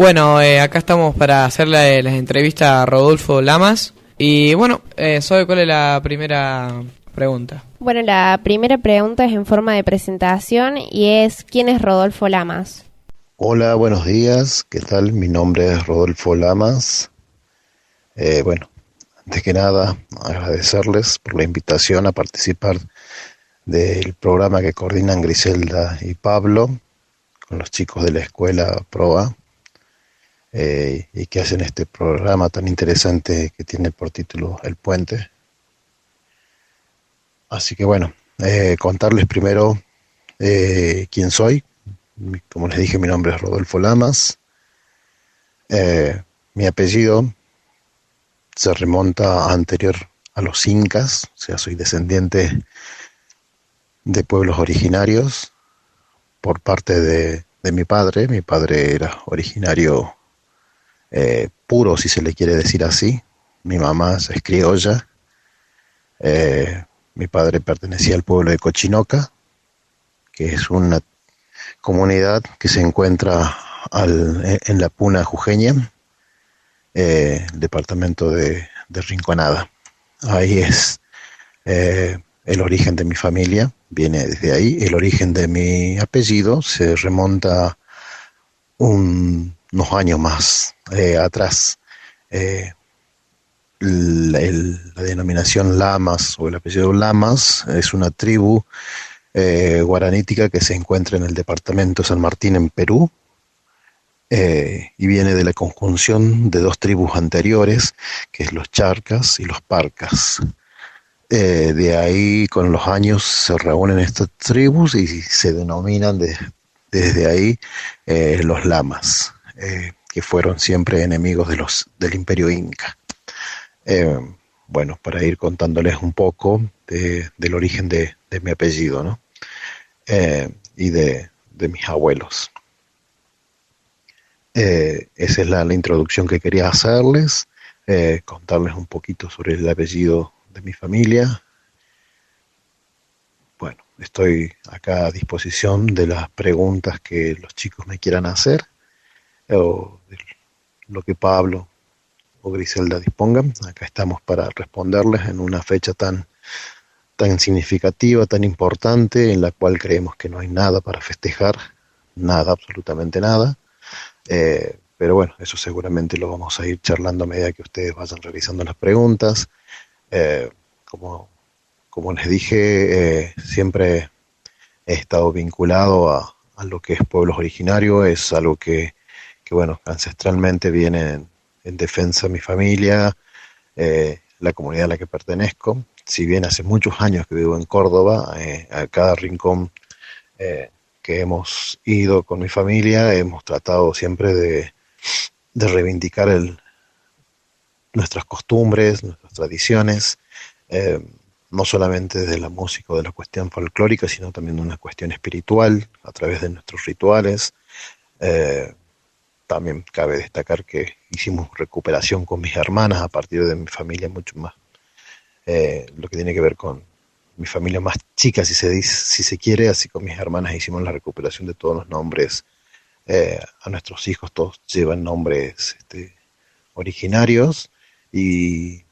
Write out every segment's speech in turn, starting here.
Bueno, acá estamos para hacerle las entrevistas a Rodolfo Lamas. Y bueno, Zoe, ¿cuál es la primera pregunta? Bueno, la primera pregunta es en forma de presentación y es ¿quién es Rodolfo Lamas? Hola, buenos días, ¿qué tal? Mi nombre es Rodolfo Lamas. Bueno, antes que nada, agradecerles por la invitación a participar del programa que coordinan Griselda y Pablo con los chicos de la escuela PROA y que hacen este programa tan interesante que tiene por título El Puente. Así que bueno, contarles primero quién soy. Como les dije, mi nombre es Rodolfo Lamas. Mi apellido se remonta anterior a los incas, o sea, soy descendiente de pueblos originarios por parte de mi padre. Mi padre era originario puro, si se le quiere decir así. Mi mamá es criolla. Mi padre pertenecía al pueblo de Cochinoca, que es una comunidad que se encuentra en la Puna Jujeña, departamento de Rinconada. Ahí es el origen de mi familia, viene desde ahí. El origen de mi apellido se remonta unos años más atrás. La denominación Lamas o el apellido Lamas es una tribu guaranítica que se encuentra en el departamento San Martín en Perú, y viene de la conjunción de dos tribus anteriores, que es los charcas y los parcas. De ahí, con los años, se reúnen estas tribus y se denominan desde ahí los lamas, que fueron siempre enemigos del Imperio Inca. Bueno, para ir contándoles un poco del origen de mi apellido, ¿no? Y de mis abuelos. Esa es la introducción que quería hacerles, contarles un poquito sobre el apellido de mi familia. Bueno, estoy acá a disposición de las preguntas que los chicos me quieran hacer, o de lo que Pablo o Griselda dispongan. Acá estamos para responderles en una fecha tan significativa, tan importante, en la cual creemos que no hay nada para festejar, nada, absolutamente nada. Pero bueno, eso seguramente lo vamos a ir charlando a medida que ustedes vayan realizando las preguntas. Como les dije, siempre he estado vinculado a lo que es pueblos originarios. Es algo que bueno, ancestralmente viene en defensa de mi familia, la comunidad a la que pertenezco. Si bien hace muchos años que vivo en Córdoba, a cada rincón que hemos ido con mi familia, hemos tratado siempre de reivindicar nuestras costumbres, nuestras tradiciones, no solamente de la música o de la cuestión folclórica, sino también de una cuestión espiritual, a través de nuestros rituales. También cabe destacar que hicimos recuperación con mis hermanas a partir de mi familia mucho más, lo que tiene que ver con mi familia más chica, si se quiere. Así con mis hermanas hicimos la recuperación de todos los nombres. A nuestros hijos todos llevan nombres originarios, y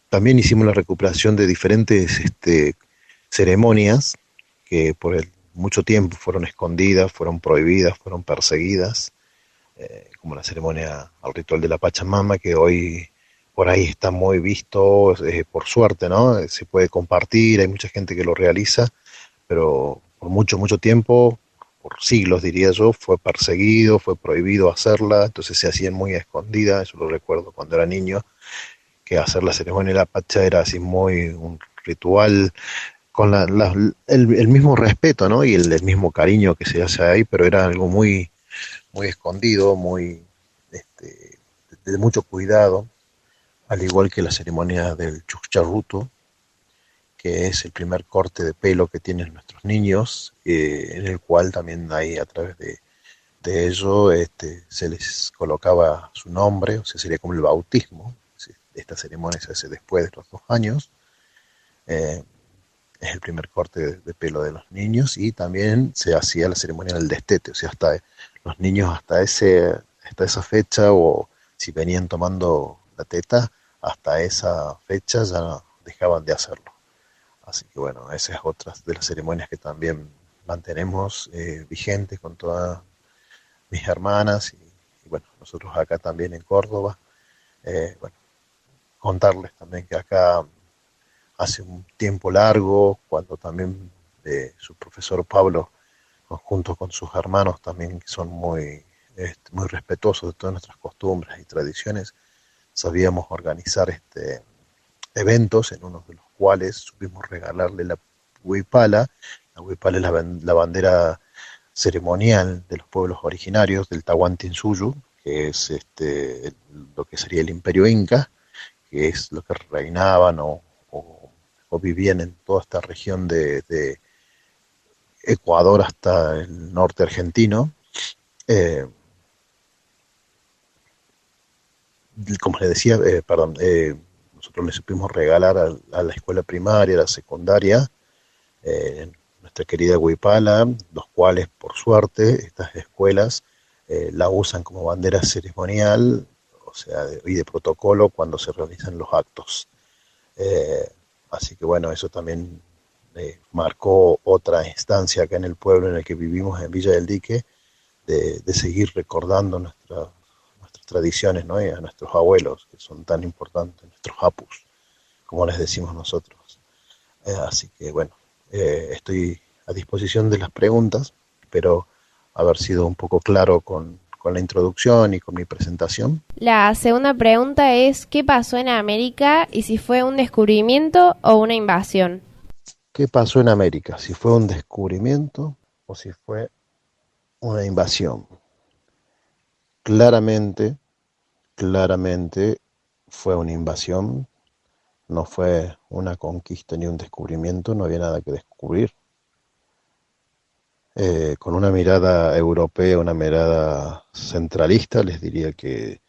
también hicimos la recuperación de diferentes ceremonias que por mucho tiempo fueron escondidas, fueron prohibidas, fueron perseguidas, como la ceremonia al ritual de la Pachamama, que hoy por ahí está muy visto, por suerte, ¿no? Se puede compartir, hay mucha gente que lo realiza, pero por mucho, mucho tiempo, por siglos diría yo, fue perseguido, fue prohibido hacerla, entonces se hacían muy a escondidas. Eso lo recuerdo cuando era niño, que hacer la ceremonia de la Pacha era así muy un ritual, con el mismo respeto, ¿no? Y el mismo cariño que se hace ahí, pero era algo muy, muy escondido, muy de mucho cuidado, al igual que la ceremonia del Chuccharuto, que es el primer corte de pelo que tienen nuestros niños, en el cual también hay, a través de ello, se les colocaba su nombre, o sea, sería como el bautismo. Esta ceremonia se hace después de los 2 años. Es el primer corte de pelo de los niños, y también se hacía la ceremonia del destete, o sea, hasta los niños hasta hasta esa fecha, o si venían tomando la teta, hasta esa fecha ya no dejaban de hacerlo. Así que bueno, esa es otra de las ceremonias que también mantenemos vigentes con todas mis hermanas y bueno, nosotros acá también en Córdoba. Bueno, contarles también que acá hace un tiempo largo, cuando también su profesor Pablo, junto con sus hermanos también que son muy respetuosos de todas nuestras costumbres y tradiciones, sabíamos organizar eventos en uno de los cuales supimos regalarle la huipala. La huipala es la bandera ceremonial de los pueblos originarios del Tahuantinsuyo, que es lo que sería el imperio inca, que es lo que reinaban o vivían en toda esta región de Ecuador hasta el norte argentino. Eh, Como les decía, nosotros le supimos regalar a la escuela primaria, a la secundaria, nuestra querida Huipala, los cuales, por suerte, estas escuelas la usan como bandera ceremonial, o sea, y de protocolo cuando se realizan los actos. Eh, Así que bueno, eso también marcó otra instancia acá en el pueblo en el que vivimos, en Villa del Dique, de seguir recordando nuestras tradiciones, ¿no? Y a nuestros abuelos, que son tan importantes, nuestros apus, como les decimos nosotros. Así que bueno, estoy a disposición de las preguntas, espero haber sido un poco claro con la introducción y con mi presentación. La segunda pregunta es, ¿qué pasó en América y si fue un descubrimiento o una invasión? ¿Qué pasó en América? ¿Si fue un descubrimiento o si fue una invasión? Claramente fue una invasión, no fue una conquista ni un descubrimiento, no había nada que descubrir. Con una mirada europea, una mirada centralista, les diría que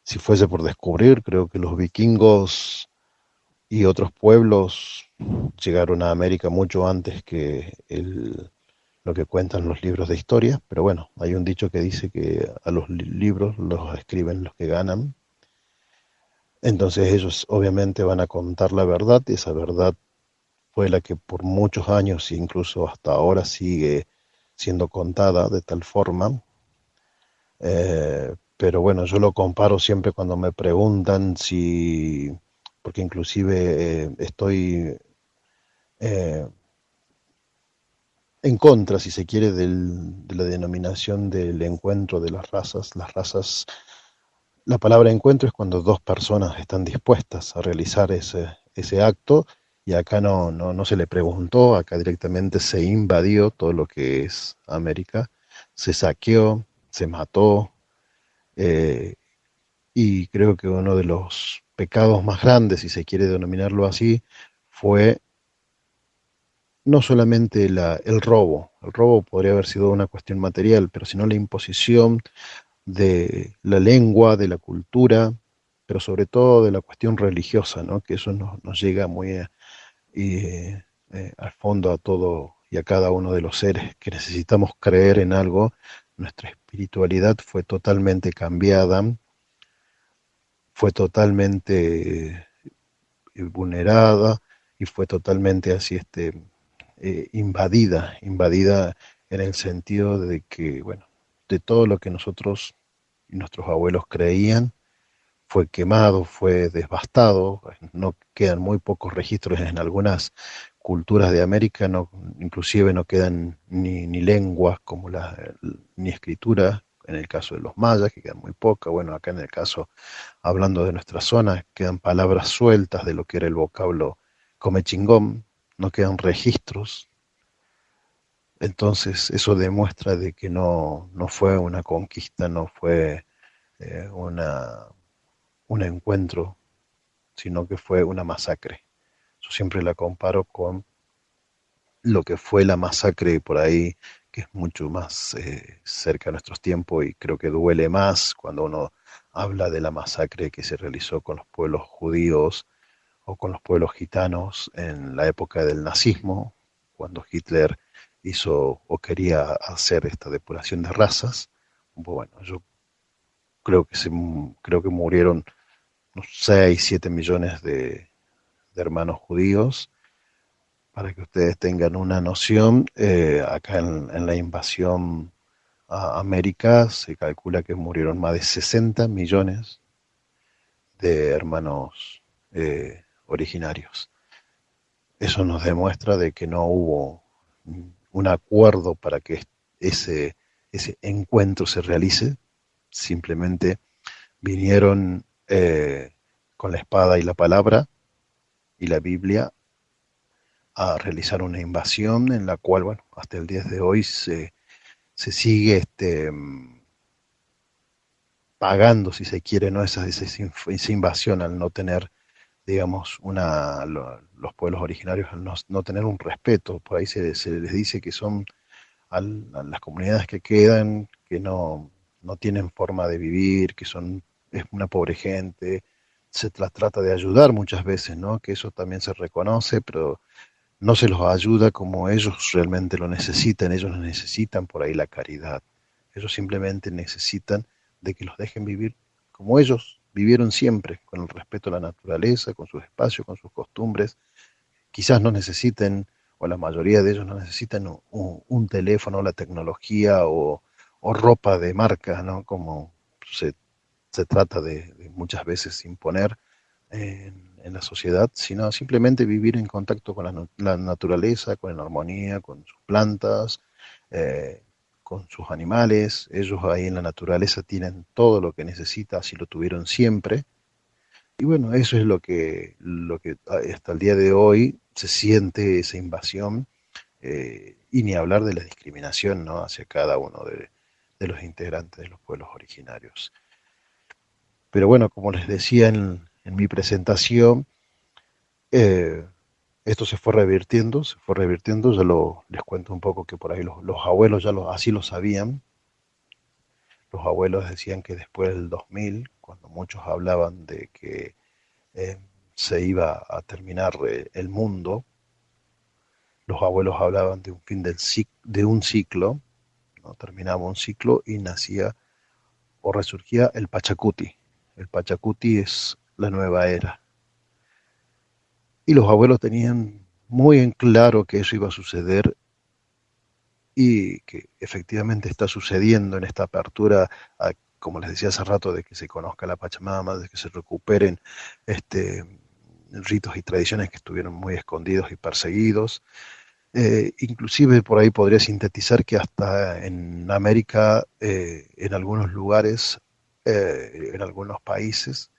si fuese por descubrir, creo que los vikingos y otros pueblos llegaron a América mucho antes que lo que cuentan los libros de historia, pero bueno, hay un dicho que dice que a los libros los escriben los que ganan. Entonces ellos obviamente van a contar la verdad, y esa verdad fue la que por muchos años e incluso hasta ahora sigue siendo contada de tal forma. Pero bueno, yo lo comparo siempre cuando me preguntan si, porque inclusive estoy eh, en contra, si se quiere, de la denominación del encuentro de las razas. Las razas, la palabra encuentro es cuando dos personas están dispuestas a realizar ese acto, y acá no se le preguntó, acá directamente se invadió todo lo que es América, se saqueó, se mató, eh, y creo que uno de los pecados más grandes, si se quiere denominarlo así, fue no solamente el robo podría haber sido una cuestión material, pero sino la imposición de la lengua, de la cultura, pero sobre todo de la cuestión religiosa, ¿no? Que eso nos llega muy al fondo a todo y a cada uno de los seres que necesitamos creer en algo. Nuestra espiritualidad fue totalmente cambiada, fue totalmente vulnerada y fue totalmente así invadida en el sentido de que, bueno, de todo lo que nosotros y nuestros abuelos creían, fue quemado, fue devastado, no quedan muy pocos registros en algunas culturas de América, no, inclusive no quedan ni lenguas como ni escritura, en el caso de los mayas, que quedan muy pocas, bueno, acá en el caso, hablando de nuestra zona, quedan palabras sueltas de lo que era el vocablo come chingón, no quedan registros. Entonces eso demuestra de que no fue una conquista, no fue eh, una, un encuentro, sino que fue una masacre. Yo siempre la comparo con lo que fue la masacre por ahí, que es mucho más cerca de nuestros tiempos, y creo que duele más cuando uno habla de la masacre que se realizó con los pueblos judíos o con los pueblos gitanos en la época del nazismo, cuando Hitler hizo o quería hacer esta depuración de razas. Bueno, yo creo que murieron unos 6, 7 millones de hermanos judíos. Para que ustedes tengan una noción, acá en la invasión a América se calcula que murieron más de 60 millones de hermanos originarios. Eso nos demuestra de que no hubo un acuerdo para que ese encuentro se realice. Simplemente vinieron con la espada y la palabra y la Biblia a realizar una invasión en la cual, bueno, hasta el día de hoy se sigue pagando, si se quiere, ¿no? Esa invasión al no tener, digamos, los pueblos originarios, al no tener un respeto. Por ahí se les dice que son a las comunidades que quedan, que no tienen forma de vivir, es una pobre gente. Se las trata de ayudar muchas veces, ¿no? Que eso también se reconoce, pero no se los ayuda como ellos realmente lo necesitan. Ellos no necesitan por ahí la caridad. Ellos simplemente necesitan de que los dejen vivir como ellos vivieron siempre, con el respeto a la naturaleza, con sus espacios, con sus costumbres. Quizás no necesiten, o la mayoría de ellos no necesitan un teléfono, la tecnología o ropa de marca, ¿no? Como se trata de muchas veces imponer en la sociedad, sino simplemente vivir en contacto con la naturaleza, con la armonía, con sus plantas, con sus animales. Ellos ahí en la naturaleza tienen todo lo que necesitan, así lo tuvieron siempre. Y bueno, eso es lo que hasta el día de hoy se siente esa invasión, y ni hablar de la discriminación, ¿no? Hacia cada uno de los integrantes de los pueblos originarios. Pero bueno, como les decía en mi presentación, eh, esto se fue revirtiendo, les cuento un poco que por ahí los abuelos así lo sabían. Los abuelos decían que después del 2000, cuando muchos hablaban de que eh, se iba a terminar el mundo, los abuelos hablaban de un fin de un ciclo, ¿no? Terminaba un ciclo y nacía o resurgía el Pachacuti. El Pachacuti es la nueva era. Y los abuelos tenían muy en claro que eso iba a suceder y que efectivamente está sucediendo en esta apertura, como les decía hace rato, de que se conozca la Pachamama, de que se recuperen ritos y tradiciones que estuvieron muy escondidos y perseguidos. Inclusive por ahí podría sintetizar que hasta en América, en algunos lugares, en algunos países,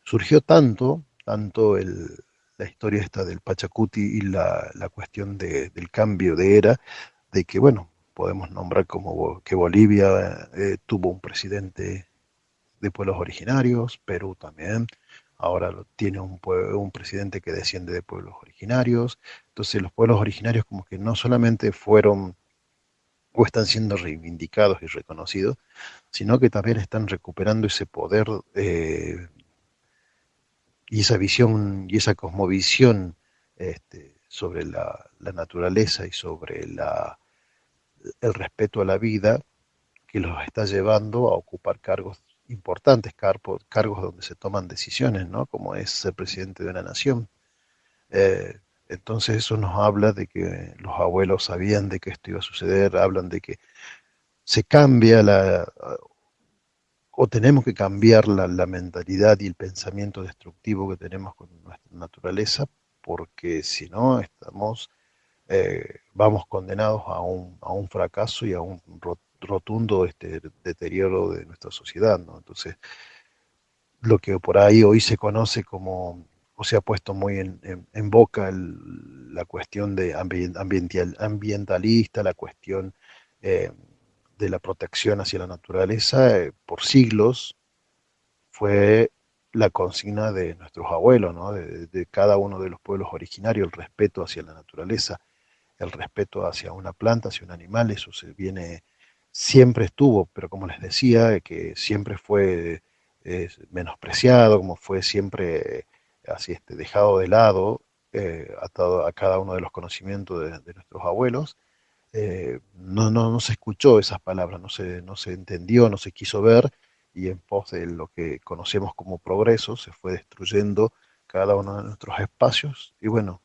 surgió tanto la historia esta del Pachacuti y la cuestión del cambio de era, de que, bueno, podemos nombrar como que Bolivia tuvo un presidente de pueblos originarios, Perú también, ahora tiene un presidente que desciende de pueblos originarios. Entonces los pueblos originarios como que no solamente fueron o están siendo reivindicados y reconocidos, sino que también están recuperando ese poder, y esa visión y esa cosmovisión sobre la naturaleza y sobre el respeto a la vida, que los está llevando a ocupar cargos importantes, cargos donde se toman decisiones, ¿no? Como es ser presidente de una nación. Entonces eso nos habla de que los abuelos sabían de que esto iba a suceder, hablan de que se cambia o tenemos que cambiar la mentalidad y el pensamiento destructivo que tenemos con nuestra naturaleza, porque si no vamos condenados a un fracaso y a un rotundo deterioro de nuestra sociedad, ¿no? Entonces, lo que por ahí hoy se conoce como, o se ha puesto muy en boca la cuestión de ambientalista, la cuestión eh, de la protección hacia la naturaleza, por siglos fue la consigna de nuestros abuelos, ¿no? De cada uno de los pueblos originarios, el respeto hacia la naturaleza, el respeto hacia una planta, hacia un animal. Eso siempre estuvo, pero como les decía, que siempre fue menospreciado, como fue siempre así dejado de lado, atado a cada uno de los conocimientos de nuestros abuelos. No se escuchó esas palabras, no se entendió, no se quiso ver, y en pos de lo que conocemos como progreso, se fue destruyendo cada uno de nuestros espacios y bueno,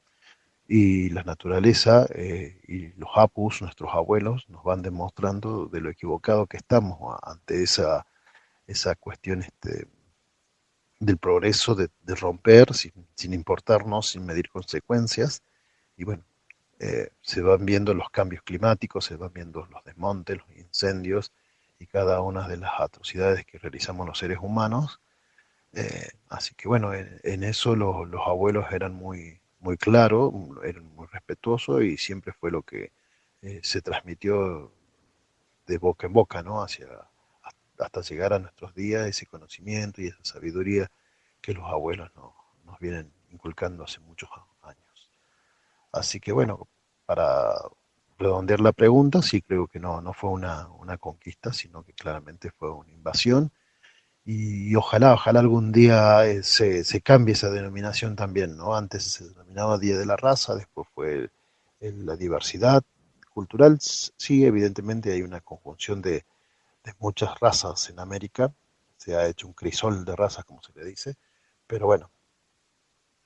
y la naturaleza y los apus, nuestros abuelos, nos van demostrando de lo equivocado que estamos ante esa cuestión del progreso, de romper sin importarnos, sin medir consecuencias. Y bueno, se van viendo los cambios climáticos, se van viendo los desmontes, los incendios y cada una de las atrocidades que realizamos los seres humanos. Así que bueno, en eso los abuelos eran muy claros, eran muy respetuosos y siempre fue lo que se transmitió de boca en boca, ¿no? Hasta llegar a nuestros días, ese conocimiento y esa sabiduría que los abuelos nos vienen inculcando hace muchos años. Así que bueno, para redondear la pregunta, sí creo que no fue una conquista, sino que claramente fue una invasión y ojalá algún día se cambie esa denominación también, ¿no? Antes se denominaba Día de la Raza, después fue la diversidad cultural. Sí, evidentemente hay una conjunción de muchas razas en América, se ha hecho un crisol de razas, como se le dice, pero bueno,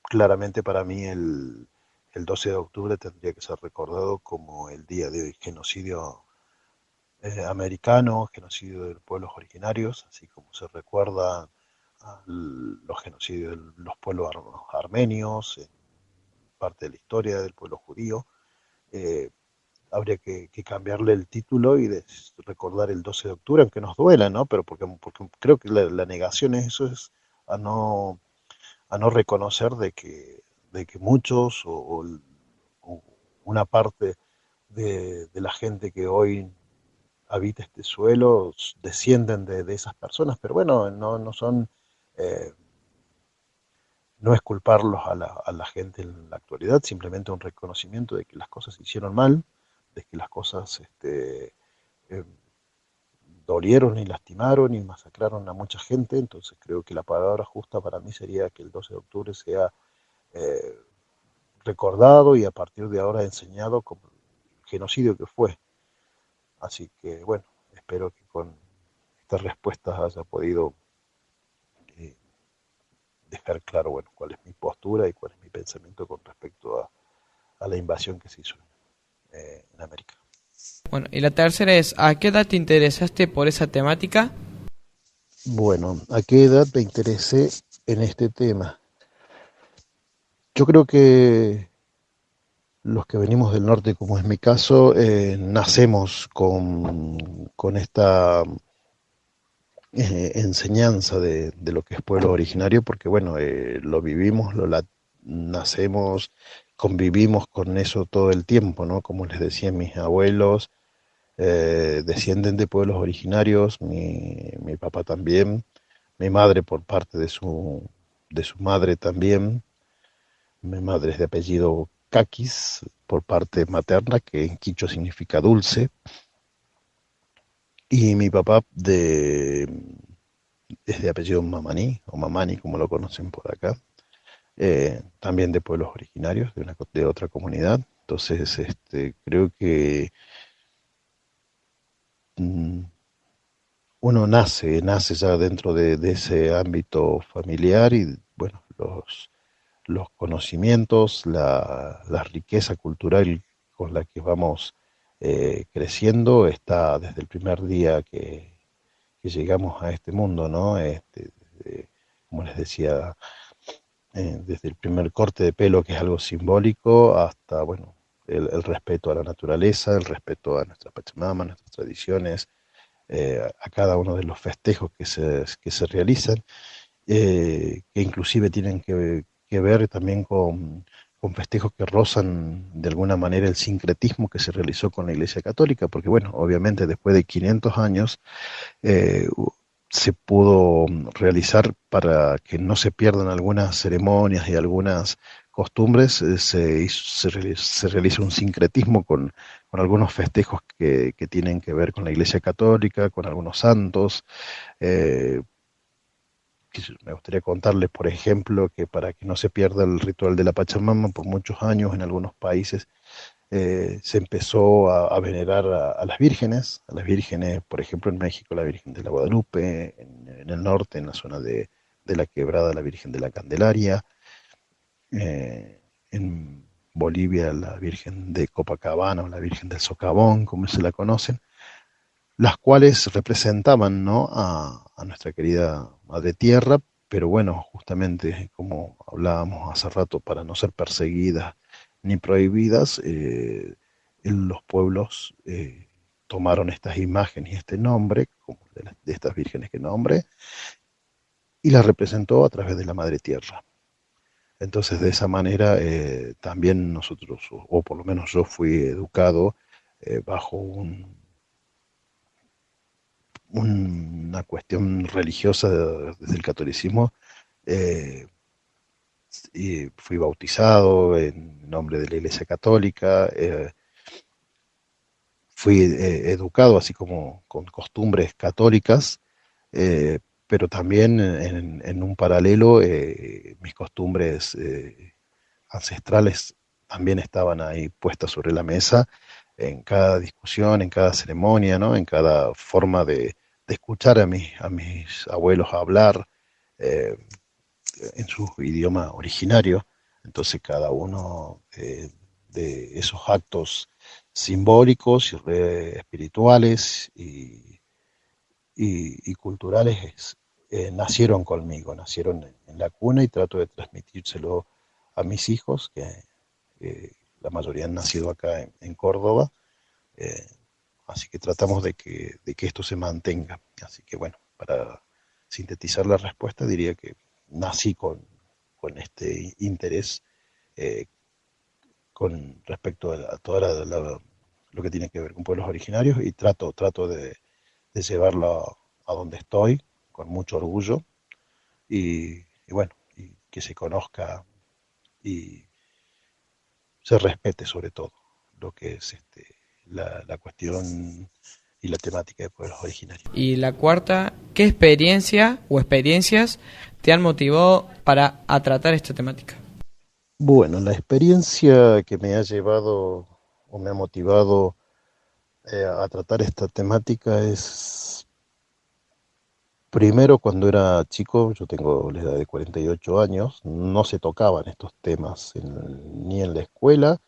claramente para mí el 12 de octubre tendría que ser recordado como el día de genocidio americano, genocidio de los pueblos originarios, así como se recuerda a los genocidios de los pueblos armenios, en parte de la historia del pueblo judío. Eh, Habría que cambiarle el título y recordar el 12 de octubre, aunque nos duela, ¿no? Pero porque creo que la negación es eso, es a no reconocer de que muchos o una parte de la gente que hoy habita este suelo descienden de esas personas, pero bueno, no son, eh, no es culparlos a la gente en la actualidad, simplemente un reconocimiento de que las cosas se hicieron mal, de que las cosas eh, dolieron y lastimaron y masacraron a mucha gente, entonces creo que la palabra justa para mí sería que el 12 de octubre sea eh, recordado y a partir de ahora enseñado como el genocidio que fue. Así que bueno, espero que con estas respuestas haya podido eh, dejar claro, bueno, cuál es mi postura y cuál es mi pensamiento con respecto a la invasión que se hizo en América. Bueno, y la tercera es, ¿a qué edad te interesaste por esa temática? Bueno, ¿a qué edad me interesé en este tema? Yo creo que los que venimos del norte, como es mi caso, nacemos con esta enseñanza de lo que es pueblo originario, porque bueno, lo vivimos, nacemos, convivimos con eso todo el tiempo, ¿no? Como les decía, mis abuelos descienden de pueblos originarios, mi papá también, mi madre por parte de su madre también, mi madre es de apellido Caquis, por parte materna, que en quichua significa dulce, y mi papá es de apellido Mamaní, o Mamani, como lo conocen por acá, también de pueblos originarios, de otra comunidad. Entonces, creo que mm, uno nace ya dentro de ese ámbito familiar y, bueno, los conocimientos, la riqueza cultural con la que vamos creciendo está desde el primer día que llegamos a este mundo, ¿no? Como les decía, desde el primer corte de pelo, que es algo simbólico, hasta, bueno, el respeto a la naturaleza, el respeto a nuestra Pachamama, nuestras tradiciones, a cada uno de los festejos que se realizan, que inclusive tienen que ver también con festejos que rozan de alguna manera el sincretismo que se realizó con la Iglesia Católica, porque bueno, obviamente después de 500 años eh, se pudo realizar para que no se pierdan algunas ceremonias y algunas costumbres, se realiza un sincretismo con algunos festejos que tienen que ver con la Iglesia Católica, con algunos santos. eh, Me gustaría contarles, por ejemplo, que para que no se pierda el ritual de la Pachamama, por muchos años en algunos países se empezó a venerar a las vírgenes, por ejemplo en México la Virgen de la Guadalupe, en en el norte, en la zona de la Quebrada la Virgen de la Candelaria, en Bolivia la Virgen de Copacabana o la Virgen del Socavón, como se la conocen, las cuales representaban, ¿no?, a nuestra querida Madre Tierra, pero bueno, justamente como hablábamos hace rato, para no ser perseguidas ni prohibidas, los pueblos tomaron estas imágenes y este nombre, como de estas vírgenes que nombré, y las representó a través de la Madre Tierra. Entonces, de esa manera, también nosotros, o por lo menos yo fui educado bajo una cuestión religiosa desde el catolicismo, eh, y fui bautizado en nombre de la Iglesia Católica, fui educado así como con costumbres católicas, eh, pero también en un paralelo mis costumbres ancestrales también estaban ahí puestas sobre la mesa en cada discusión, en cada ceremonia, ¿no?, en cada forma de escuchar a mis abuelos hablar eh, en su idioma originario. Entonces cada uno de esos actos simbólicos y espirituales y culturales nacieron conmigo, nacieron en la cuna, y trato de transmitírselo a mis hijos, que la mayoría han nacido acá en Córdoba, eh, así que tratamos de que esto se mantenga. Así que bueno, para sintetizar la respuesta diría que nací con este interés eh, con respecto a toda lo que tiene que ver con pueblos originarios, y trato de llevarlo a donde estoy con mucho orgullo, y bueno, y que se conozca y se respete sobre todo lo que es la cuestión y la temática de pueblos originarios. Y la cuarta, ¿qué experiencia o experiencias te han motivado para a tratar esta temática? Bueno, la experiencia que me ha llevado o me ha motivado a tratar esta temática es, primero, cuando era chico. Yo tengo la edad de 48 años, no se tocaban estos temas ni en la escuela,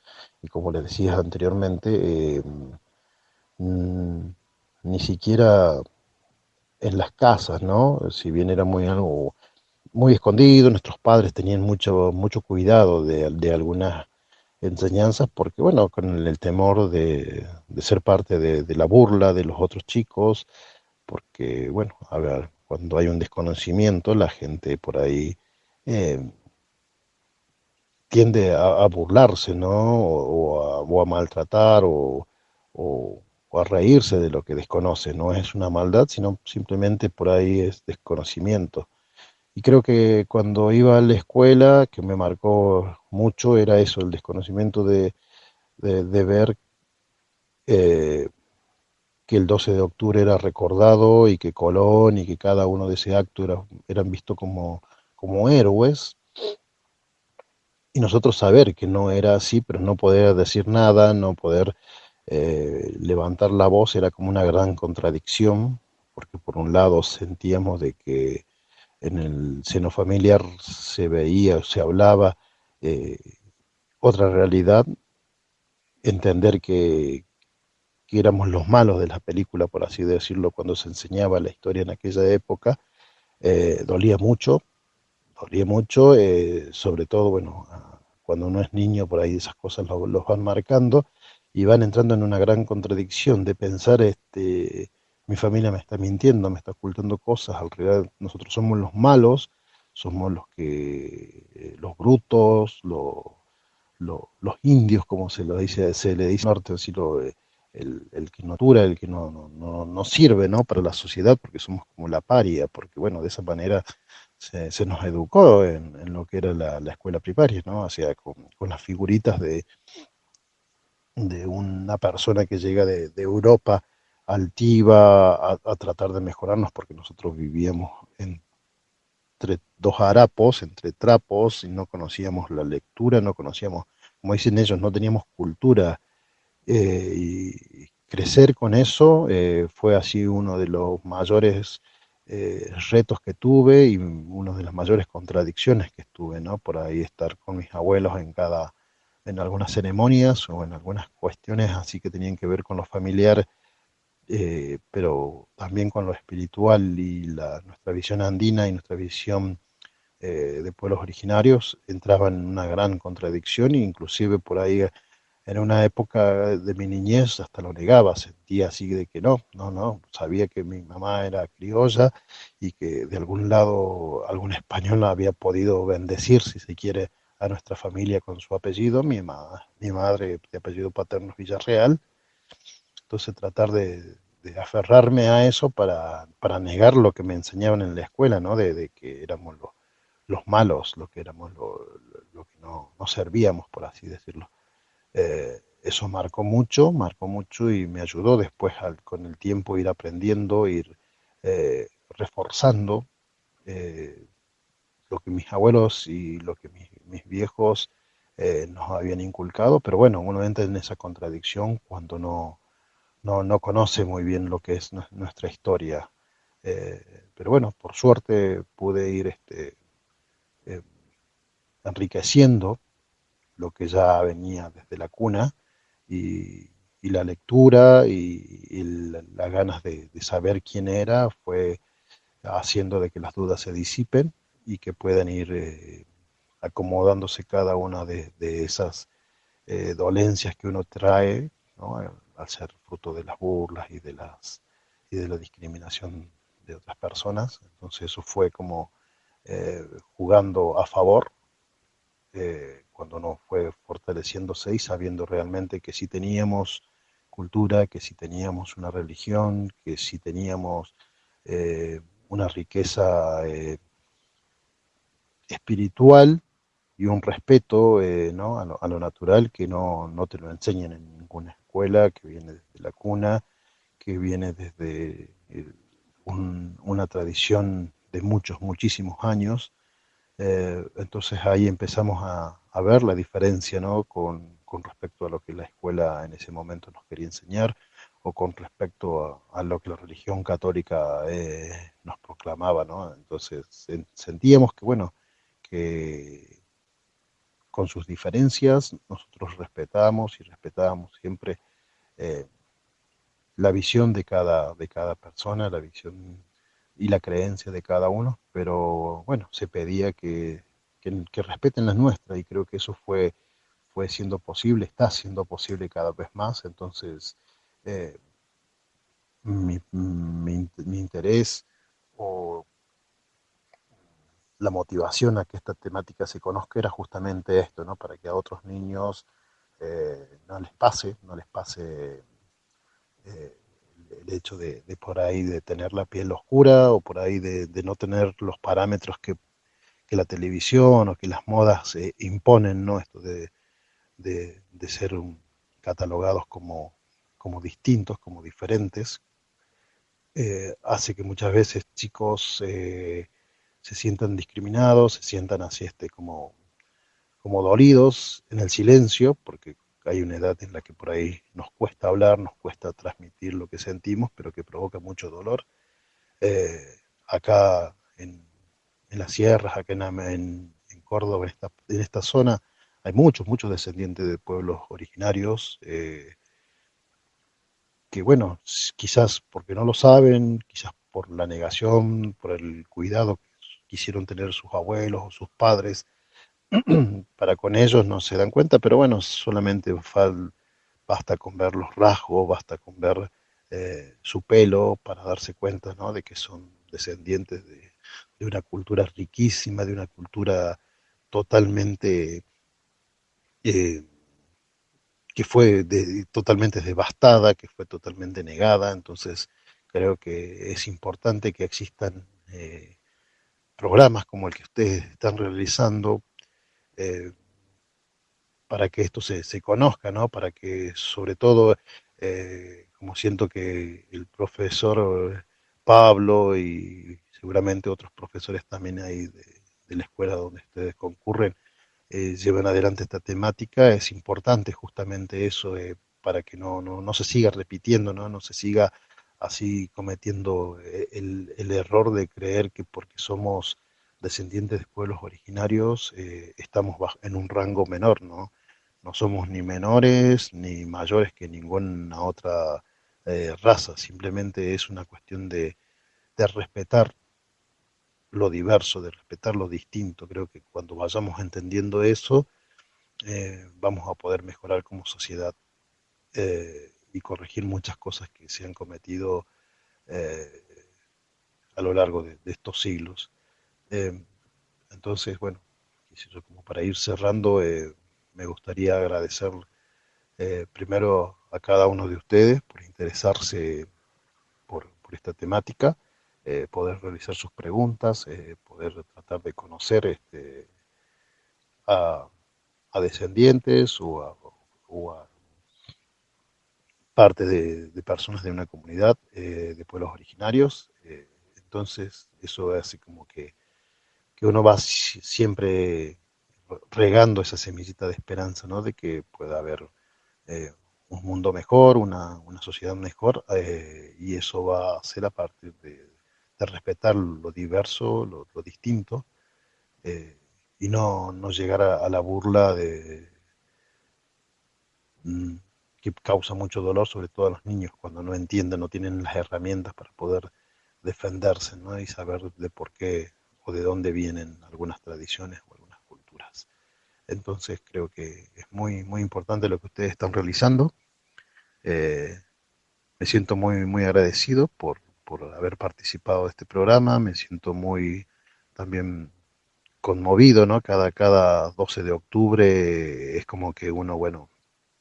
y como les decía anteriormente, mm, ni siquiera en las casas, ¿no? Si bien era algo muy escondido, nuestros padres tenían mucho cuidado de algunas enseñanzas, porque bueno, con el temor de ser parte de la burla de los otros chicos, porque bueno, a ver, cuando hay un desconocimiento, la gente por ahí eh, tiende a burlarse, ¿no? O a maltratar o a reírse de lo que desconoce. No es una maldad, sino simplemente por ahí es desconocimiento. Y creo que cuando iba a la escuela, que me marcó mucho, era eso, el desconocimiento de ver eh, que el 12 de octubre era recordado, y que Colón y que cada uno de ese acto eran vistos como héroes, y nosotros saber que no era así, pero no poder decir nada, no poder levantar la voz, era como una gran contradicción, porque por un lado sentíamos de que en el seno familiar se veía, se hablaba eh, otra realidad, entender que éramos los malos de la película, por así decirlo, cuando se enseñaba la historia en aquella época, dolía mucho, sobre todo, bueno, cuando uno es niño, por ahí esas cosas los van marcando, y van entrando en una gran contradicción de pensar, mi familia me está mintiendo, me está ocultando cosas, al realidad nosotros somos los malos, somos los brutos, los indios, como se le dice norte, así el que no dura, el que no sirve, ¿no?, para la sociedad, porque somos como la paria, porque bueno, de esa manera se nos educó en lo que era la escuela primaria, ¿no? O sea, con las figuritas de una persona que llega de Europa altiva a tratar de mejorarnos, porque nosotros vivíamos entre dos harapos, entre trapos, y no conocíamos la lectura, no conocíamos, como dicen ellos, no teníamos cultura, y crecer con eso fue así uno de los mayores retos que tuve y una de las mayores contradicciones que estuve, ¿no? Por ahí estar con mis abuelos en algunas ceremonias o en algunas cuestiones así que tenían que ver con lo familiar, pero también con lo espiritual y nuestra visión andina y nuestra visión de pueblos originarios entraban en una gran contradicción e inclusive por ahí en una época de mi niñez hasta lo negaba, sentía así de que no, sabía que mi mamá era criolla y que de algún lado algún español la había podido bendecir, si se quiere, a nuestra familia con su apellido, mi madre de apellido paterno es Villarreal, entonces tratar de aferrarme a eso para negar lo que me enseñaban en la escuela, ¿no? De que éramos los malos, lo que éramos lo que no servíamos, por así decirlo. Eso marcó mucho y me ayudó después con el tiempo ir aprendiendo, ir reforzando eh, lo que mis abuelos y lo que mis viejos nos habían inculcado, pero bueno, uno entra en esa contradicción cuando no conoce muy bien lo que es nuestra historia. Pero bueno, por suerte pude ir eh, enriqueciendo lo que ya venía desde la cuna y la lectura y las ganas de saber quién era fue haciendo de que las dudas se disipen y que puedan ir acomodándose cada una de esas dolencias que uno trae, ¿no? Al ser fruto de las burlas y de la discriminación de otras personas. Entonces eso fue como jugando a favor cuando nos fue fortaleciéndose y sabiendo realmente que sí teníamos cultura, que sí teníamos una religión, que sí teníamos una riqueza espiritual y un respeto ¿no? a lo natural que no te lo enseñan en ninguna escuela, que viene desde la cuna, que viene desde una tradición de muchísimos años. Entonces ahí empezamos a ver la diferencia, ¿no? Con respecto a lo que la escuela en ese momento nos quería enseñar o con respecto a lo que la religión católica nos proclamaba, ¿no? Entonces sentíamos que, bueno, que con sus diferencias nosotros respetábamos siempre eh, la visión de cada persona, la visión y la creencia de cada uno, pero bueno, se pedía que respeten las nuestras y creo que eso fue siendo posible, está siendo posible cada vez más, entonces eh, mi interés o la motivación a que esta temática se conozca era justamente esto, ¿no? Para que a otros niños no les pase eh, el hecho de por ahí de tener la piel oscura o por ahí de no tener los parámetros que la televisión o que las modas imponen, ¿no? Esto de ser catalogados como distintos, como diferentes, hace que muchas veces chicos se sientan discriminados, se sientan así como dolidos en el silencio, porque hay una edad en la que por ahí nos cuesta hablar, nos cuesta transmitir lo que sentimos, pero que provoca mucho dolor. Acá en las sierras, acá en Córdoba, en esta zona, hay muchos descendientes de pueblos originarios que, bueno, quizás porque no lo saben, quizás por la negación, por el cuidado que quisieron tener sus abuelos o sus padres, para con ellos no se dan cuenta, pero bueno, solamente basta con ver los rasgos, basta con ver su pelo para darse cuenta, ¿no? De que son descendientes de una cultura riquísima, de una cultura totalmente eh, que fue totalmente devastada, que fue totalmente negada. Entonces creo que es importante que existan programas como el que ustedes están realizando eh, para que esto se conozca, ¿no? Para que sobre todo, como siento que el profesor Pablo y seguramente otros profesores también ahí de la escuela donde ustedes concurren, lleven adelante esta temática, es importante justamente eso para que no se siga repitiendo, ¿no? No se siga así cometiendo el error de creer que porque somos descendientes de pueblos originarios estamos en un rango menor, ¿no? No somos ni menores ni mayores que ninguna otra raza, simplemente es una cuestión de respetar lo diverso, de respetar lo distinto. Creo que cuando vayamos entendiendo eso, vamos a poder mejorar como sociedad y corregir muchas cosas que se han cometido eh, a lo largo de estos siglos. Eh, entonces, bueno, como para ir cerrando, me gustaría agradecer primero a cada uno de ustedes por interesarse por esta temática, poder realizar sus preguntas, poder tratar de conocer a, a descendientes o a parte de personas de una comunidad de pueblos originarios. Entonces, eso hace como que uno va siempre regando esa semillita de esperanza, ¿no? De que pueda haber un mundo mejor, una sociedad mejor, y eso va a ser a partir de respetar lo diverso, lo distinto, eh, y no llegar a la burla mm, que causa mucho dolor, sobre todo a los niños, cuando no entienden, no tienen las herramientas para poder defenderse, ¿no? Y saber de por qué o de dónde vienen algunas tradiciones o algunas culturas. Entonces creo que es muy importante lo que ustedes están realizando. Eh, Me siento muy agradecido por haber participado de este programa, me siento muy también conmovido, ¿no? Cada 12 de octubre es como que uno, bueno,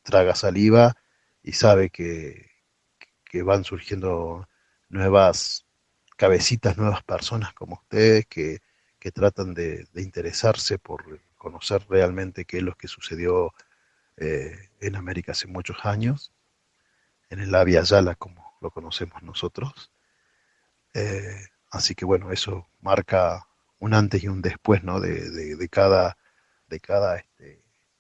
traga saliva y sabe que van surgiendo nuevas cabecitas, nuevas personas como ustedes que tratan de interesarse por conocer realmente qué es lo que sucedió en América hace muchos años, en el Abya Yala como lo conocemos nosotros. Así que bueno, eso marca un antes y un después, ¿no? De cada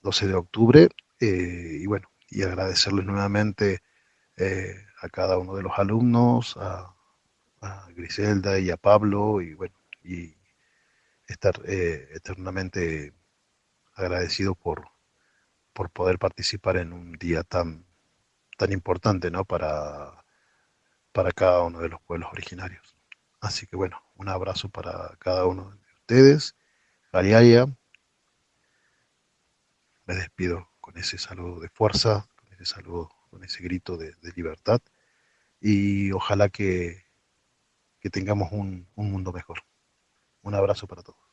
12 de octubre. Y bueno, y agradecerles nuevamente a cada uno de los alumnos, a Griselda y a Pablo, y bueno, y estar eternamente agradecido por poder participar en un día tan importante, ¿no? Para cada uno de los pueblos originarios. Así que bueno, un abrazo para cada uno de ustedes. Ariaya, me despido con ese saludo de fuerza, con ese saludo, con ese grito de libertad y ojalá que tengamos un mundo mejor. Un abrazo para todos.